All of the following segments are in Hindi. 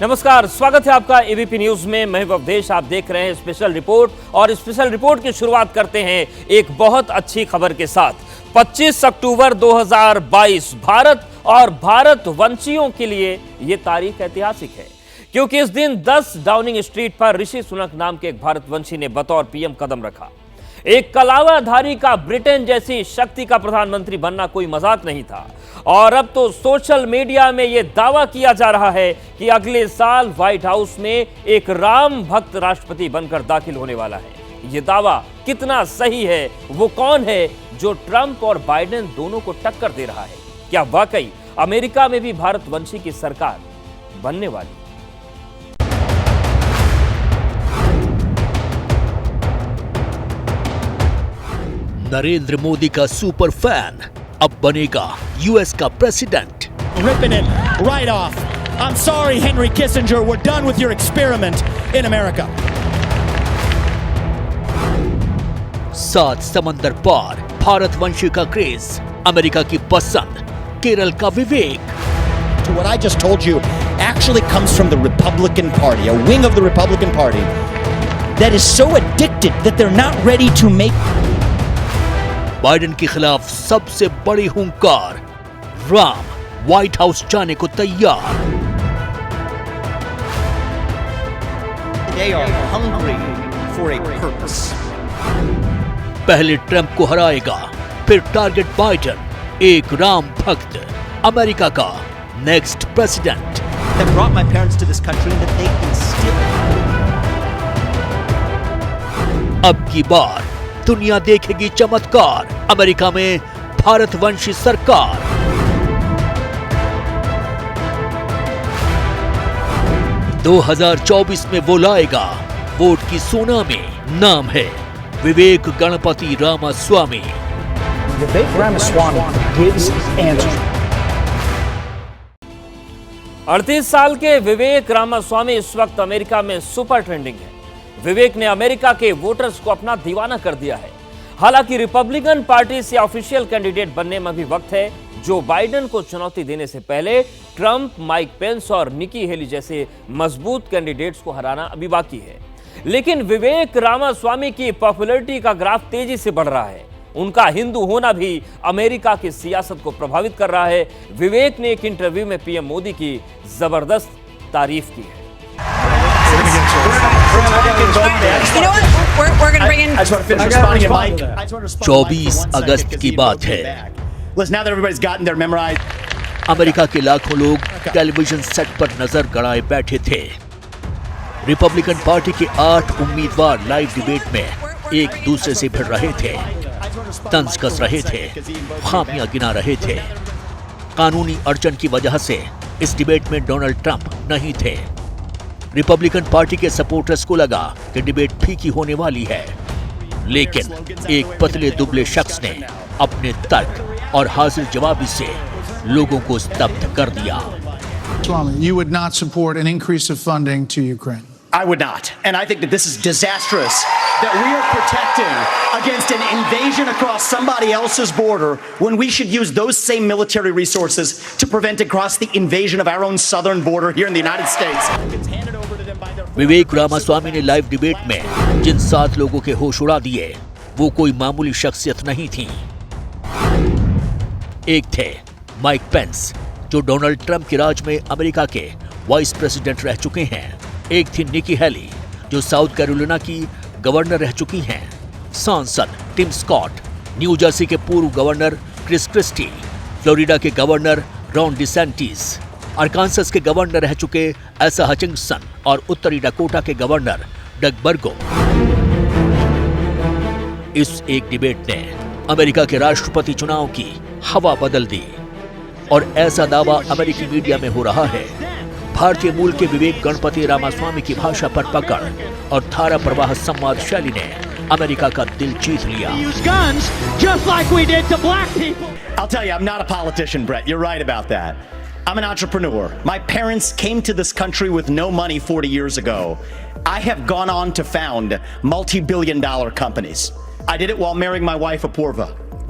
नमस्कार, स्वागत है आपका एबीपी न्यूज में। मैं अवधेश, आप देख रहे हैं स्पेशल रिपोर्ट। और स्पेशल रिपोर्ट की शुरुआत करते हैं एक बहुत अच्छी खबर के साथ। 25 अक्टूबर 2022 भारत और भारतवंशियों के लिए यह तारीख ऐतिहासिक है, क्योंकि इस दिन 10 डाउनिंग स्ट्रीट पर ऋषि सुनक नाम के एक भारतवंशी ने बतौर पीएम कदम रखा। एक कलावाधारी का ब्रिटेन जैसी शक्ति का प्रधानमंत्री बनना कोई मजाक नहीं था। और अब तो सोशल मीडिया में यह दावा किया जा रहा है कि अगले साल व्हाइट हाउस में एक राम भक्त राष्ट्रपति बनकर दाखिल होने वाला है। यह दावा कितना सही है? वो कौन है जो ट्रंप और बाइडेन दोनों को टक्कर दे रहा है? क्या वाकई अमेरिका में भी भारतवंशी की सरकार बनने वाली? नरेंद्र मोदी का सुपर फैन अब बनेगा यूएस का president. Ripping it right off. I'm sorry, Henry Kissinger. We're done with your experiment in America. 7 समंदर पार भारतवंशी का क्रेज, अमेरिका की पसंद, केरल का विवेक। To what I just told you actually comes from the Republican Party, a wing of the Republican Party that is so addicted that they're not ready to make. Biden के खिलाफ सबसे बड़ी हुंकार, राम व्हाइट हाउस जाने को तैयार। They are hungry for a purpose. पहले ट्रंप को हराएगा, फिर टारगेट बाइडेन, एक राम भक्त, अमेरिका का next president. That brought my parents to this country that they can still. अब की बार दुनिया देखेगी चमत्कार, अमेरिका में भारतवंशी सरकार। – 2024 में वो लाएगा वोट की सुनामी। नाम है विवेक Ganpati Ramaswamy. Vivek Ramaswamy gives answers. 38 साल के विवेक रामास्वामी इस वक्त अमेरिका में सुपर ट्रेंडिंग है। विवेक ने अमेरिका के वोटर्स को अपना दीवाना कर दिया है। हालांकि रिपब्लिकन पार्टी से ऑफिशियल कैंडिडेट बनने में भी वक्त है। जो बाइडेन को चुनौती देने से पहले ट्रंप, माइक पेंस और निकी हेली जैसे मजबूत कैंडिडेट्स को हराना अभी बाकी है। लेकिन विवेक रामास्वामी की पॉपुलैरिटी का ग्राफ तेजी से बढ़ रहा है। उनका हिंदू होना भी अमेरिका की सियासत को प्रभावित कर रहा है। विवेक ने एक इंटरव्यू में पीएम मोदी की जबरदस्त तारीफ की है। You know what? We're going to bring in. I just want to finish responding to Mike. I just want to respond to Mike 24 on one August second, की 'cause he बात wrote है। it back. Listen, now that everybody's gotten their memorized. America के लाखों लोग टेलीविजन सेट पर नजर गड़ाए बैठे थे। रिपब्लिकन पार्टी के 8 उम्मीदवार लाइव डिबेट में एक दूसरे से भिड़ रहे थे, तंज कस रहे थे, खामियां गिना रहे थे। कानूनी अड़चन की वजह से इस डिबेट में डोनाल्ड ट्रंप नहीं थे। रिपब्लिकन पार्टी के सपोर्टर्स को लगा कि डिबेट फीकी होने वाली है, लेकिन एक पतले दुबले शख्स ने अपने तर्क और हाजिर जवाबी से लोगों को स्तब्ध कर दिया। You would not support an increase of funding to Ukraine. I would not. And I think that this is disastrous that we are protecting against an invasion across somebody else's border when we should use those same military resources to prevent across the invasion of our own southern border here in the United States. विवेक रामास्वामी ने लाइव डिबेट में जिन 7 लोगों के होश उड़ा दिए, वो कोई मामूली शख्सियत नहीं थी। एक थे माइक पेंस, जो डोनाल्ड ट्रंप के राज में अमेरिका के वाइस प्रेसिडेंट रह चुके हैं। एक थी निकी हेली, जो साउथ कैरोलिना की गवर्नर रह चुकी हैं। सांसद टिम स्कॉट, न्यू जर्सी के पूर्व गवर्नर क्रिस क्रिस्टी, फ्लोरिडा के गवर्नर रॉन डिसेंटिस, अरकानसस के गवर्नर रह चुके एसा हचिंगसन और उत्तरी डकोटा के गवर्नर डग बर्गो। इस एक डिबेट ने अमेरिका के राष्ट्रपति चुनाव की हवा बदल दी। और ऐसा दावा अमेरिकी मीडिया में हो रहा है, भारतीय मूल के विवेक गणपति रामास्वामी की भाषा पर पकड़ और धारा प्रवाह संवाद शैली ने अमेरिका का दिल जीत लिया। I'll tell you, I'm not a politician, Brett. You're right about that. I'm an entrepreneur. My parents came to this country with no money 40 years ago. I have gone on to found multi-billion-dollar companies. I did it while marrying my wife, Apurva,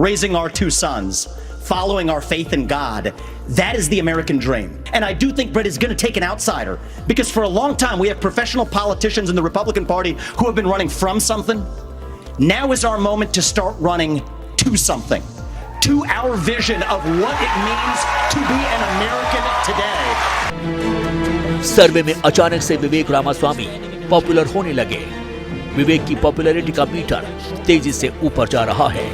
raising our 2 sons, following our faith in God. That is the American dream. And I do think Brett is going to take an outsider, because for a long time we have professional politicians in the Republican Party who have been running from something. Now is our moment to start running to something, to our vision of what it means to be an American today. सर्वे में अचानक से विवेक रामास्वामी पॉपुलर होने लगे। विवेक की पॉपुलैरिटी का मीटर तेजी से ऊपर जा रहा है।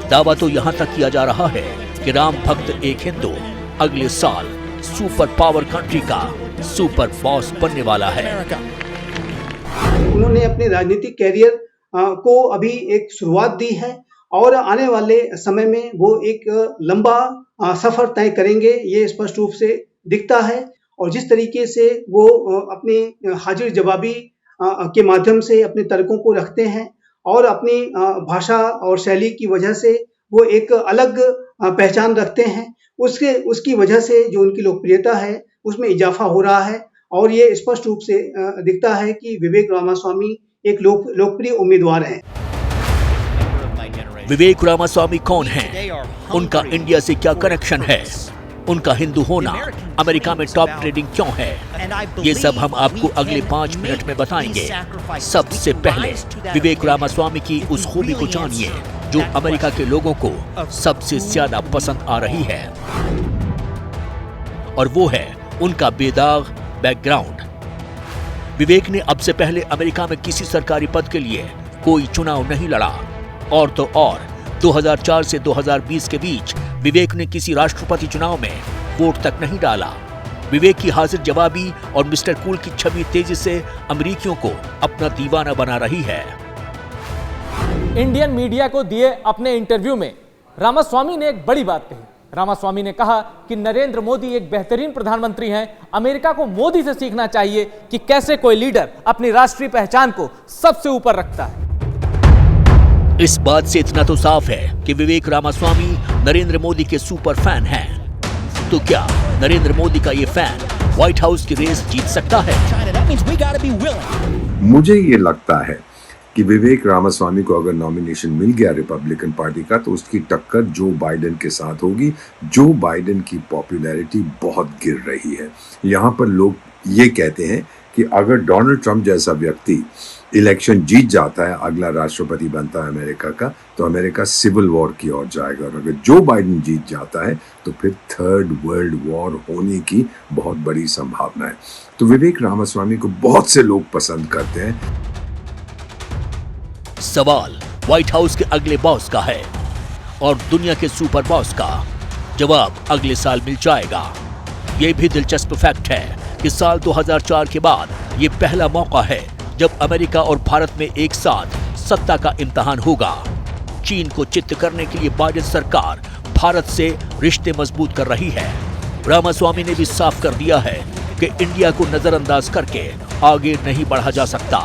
दावा तो यहां तक किया जा रहा है कि राम भक्त एक हिंदू अगले साल सुपर पावर कंट्री का सुपर बॉस बनने वाला है। उन्होंने अपने राजनीतिक कैरियर को अभी एक शुरुआत दी है और आने वाले समय में वो एक लंबा सफर तय करेंगे, ये स्पष्ट रूप से दिखता है। और जिस तरीके से वो अपनी हाजिर जवाबी के माध्यम से अपने तर्कों को रखते हैं और अपनी भाषा और शैली की वजह से वो एक अलग पहचान रखते हैं, उसकी वजह से जो उनकी लोकप्रियता है उसमें इजाफा हो रहा है। और ये स्पष्ट रूप से दिखता है कि विवेक रामास्वामी एक लोकप्रिय उम्मीदवार हैं। विवेक रामास्वामी कौन हैं? उनका इंडिया से क्या कनेक्शन है? उनका हिंदू होना अमेरिका में टॉप ट्रेडिंग क्यों है? ये सब हम आपको अगले 5 मिनट में बताएंगे। सबसे पहले विवेक रामास्वामी की उस खूबी को जानिए जो अमेरिका के लोगों को सबसे ज्यादा पसंद आ रही है, और वो है उनका बेदाग बैकग्राउंड। विवेक ने अब से पहले अमेरिका में किसी सरकारी पद के लिए कोई चुनाव नहीं लड़ा, और तो और 2004 से 2020 के बीच विवेक ने किसी राष्ट्रपति चुनाव में वोट तक नहीं डाला। विवेक की हाजिर जवाबी और मिस्टर कूल की छवि तेजी से अमेरिकियों को अपना दीवाना बना रही है। इंडियन मीडिया को दिए अपने इंटरव्यू में रामास्वामी ने एक बड़ी बात कही। रामास्वामी ने कहा कि नरेंद्र मोदी एक बेहतरीन प्रधानमंत्री हैं, अमेरिका को मोदी से सीखना चाहिए कि कैसे कोई लीडर अपनी राष्ट्रीय पहचान को सबसे ऊपर रखता है। इस बात से इतना तो साफ है कि विवेक रामास्वामी नरेंद्र मोदी के सुपर फैन हैं। तो क्या नरेंद्र मोदी का ये फैन व्हाइट हाउस की रेस जीत सकता है? मुझे ये लगता है कि विवेक रामास्वामी को अगर नॉमिनेशन मिल गया रिपब्लिकन पार्टी का, तो उसकी टक्कर जो बाइडेन के साथ होगी। जो बाइडेन की पॉपुलैरिटी बहुत गिर रही है। यहाँ पर लोग ये कहते हैं कि अगर डोनाल्ड ट्रंप जैसा व्यक्ति इलेक्शन जीत जाता है, अगला राष्ट्रपति बनता है अमेरिका का, तो अमेरिका सिविल वॉर की ओर जाएगा। और अगर जो बाइडेन जीत जाता है तो फिर थर्ड वर्ल्ड वॉर होने की बहुत बड़ी संभावना है। तो विवेक रामास्वामी को बहुत से लोग पसंद करते हैं। सवाल व्हाइट हाउस के अगले बॉस का है और दुनिया के सुपर बॉस का जवाब अगले साल मिल जाएगा। यह भी दिलचस्प फैक्ट है कि साल 2004 के बाद ये पहला मौका है जब अमेरिका और भारत में एक साथ सत्ता का इम्तिहान होगा। चीन को चित्त करने के लिए बाइडेन सरकार भारत से रिश्ते मजबूत कर रही है। रामास्वामी ने भी साफ कर दिया है कि इंडिया को नजरअंदाज करके आगे नहीं बढ़ा जा सकता।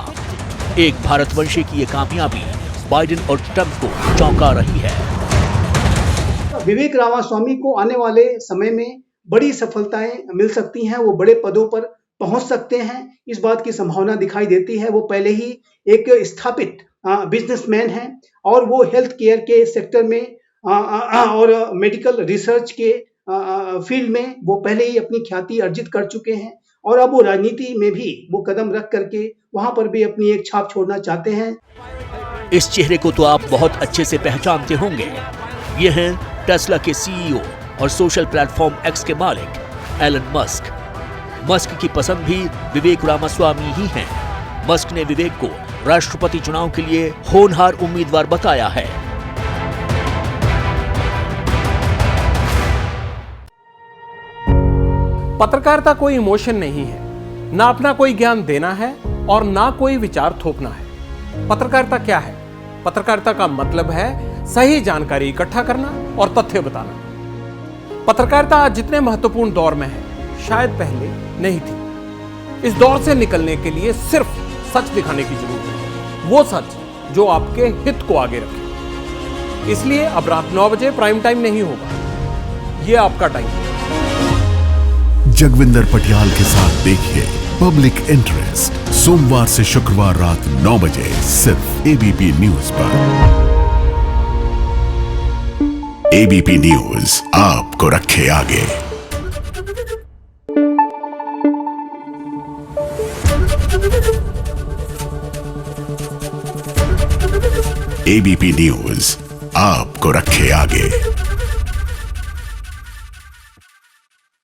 एक भारतवंशी की ये कामयाबी बाइडेन और ट्रंप को चौंका रही है। विवेक रामास्वामी को आने वाले समय में बड़ी सफलताएं मिल सकती हैं, वो बड़े पदों पर पहुंच सकते हैं, इस बात की संभावना दिखाई देती है। वो पहले ही एक स्थापित बिजनेसमैन हैं और वो हेल्थ केयर के सेक्टर में और मेडिकल रिसर्च के फील्ड में वो पहले ही अपनी ख्याति अर्जित कर चुके हैं, और अब वो राजनीति में भी वो कदम रख करके वहां पर भी अपनी एक छाप छोड़ना चाहते हैं। इस चेहरे को तो आप बहुत अच्छे से पहचानते होंगे। ये हैं टेस्ला के सीईओ और सोशल प्लेटफॉर्म एक्स के मालिक एलन मस्क। मस्क की पसंद भी विवेक रामास्वामी ही हैं। मस्क ने विवेक को राष्ट्रपति चुनाव के लिए होनहार उम्मीदवार बताया है। पत्रकारिता कोई इमोशन नहीं है, ना अपना कोई ज्ञान देना है और ना कोई विचार थोपना है। पत्रकारिता क्या है? पत्रकारिता का मतलब है सही जानकारी इकट्ठा करना और तथ्य बताना। पत्रकारिता आज जितने महत्वपूर्ण दौर में है, शायद पहले नहीं थी। इस दौर से निकलने के लिए सिर्फ सच दिखाने की जरूरत है, वो सच जो आपके हित को आगे रखे। इसलिए अब रात 9 बजे प्राइम टाइम नहीं होगा, ये आपका टाइम है। जगविंदर पटियाल के साथ देखिए पब्लिक इंटरेस्ट सोमवार से शुक्रवार रात 9 बजे सिर्फ एबीपी न्यूज पर। एबीपी न्यूज आपको रखे आगे। एबीपी न्यूज आपको रखे आगे।